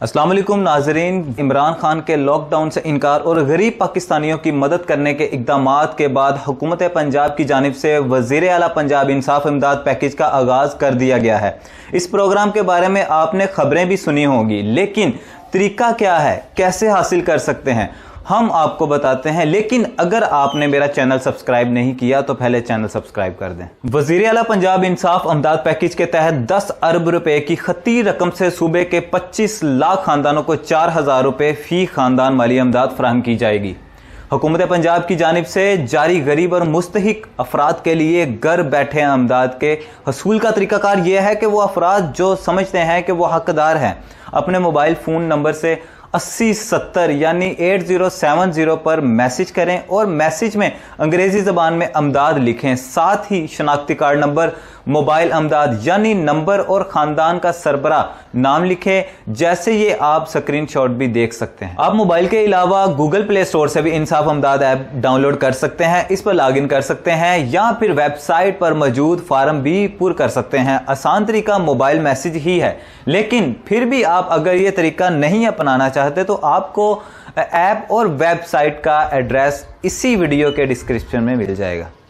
अस्सलाम वालेकुम नाजरीन। इमरान खान के लॉकडाउन से इनकार और गरीब पाकिस्तानियों की मदद करने के इक़दामात के बाद हुकूमत पंजाब की जानिब से वज़ीर आला पंजाब इंसाफ इमदाद पैकेज का आगाज़ कर दिया गया है। इस प्रोग्राम के बारे में आपने खबरें भी सुनी होंगी, लेकिन तरीका क्या है, कैसे हासिल कर सकते हैं, हम आपको बताते हैं। लेकिन अगर आपने मेरा चैनल सब्सक्राइब नहीं किया तो पहले चैनल सब्सक्राइब कर दें। वज़ीर आला पंजाब इंसाफ इमदाद पैकेज के तहत 10 अरब रुपए की खती रकम से सूबे के 25 लाख खानदानों को 4000 रुपए फी खानदान माली इमदाद फराहम की जाएगी। हुकूमत पंजाब की जानिब से जारी गरीब और मुस्तहिक अफराद के लिए घर बैठे इमदाद के हसूल का तरीकाकार यह है कि वो अफराद जो समझते हैं कि वो हकदार हैं, अपने मोबाइल फ़ोन नंबर से 8070 यानी 8070 पर मैसेज करें और मैसेज में अंग्रेजी ज़बान में अमदाद लिखें। साथ ही शनाख्ती कार्ड नंबर, मोबाइल अमदाद यानी नंबर और ख़ानदान का सरबरा नाम लिखें, जैसे ये आप स्क्रीनशॉट भी देख सकते हैं। आप मोबाइल के अलावा गूगल प्ले स्टोर से भी इंसाफ इमदाद ऐप डाउनलोड कर सकते हैं। इस पर लॉगिन कर सकते हैं या फिर वेबसाइट पर मौजूद फार्म भी पूरा कर सकते हैं। आसान तरीका मोबाइल मैसेज ही है, लेकिन फिर भी आप अगर ये तरीका नहीं अपनाना चाहते तो आपको ऐप और वेबसाइट का एड्रेस इसी वीडियो के डिस्क्रिप्शन में मिल जाएगा।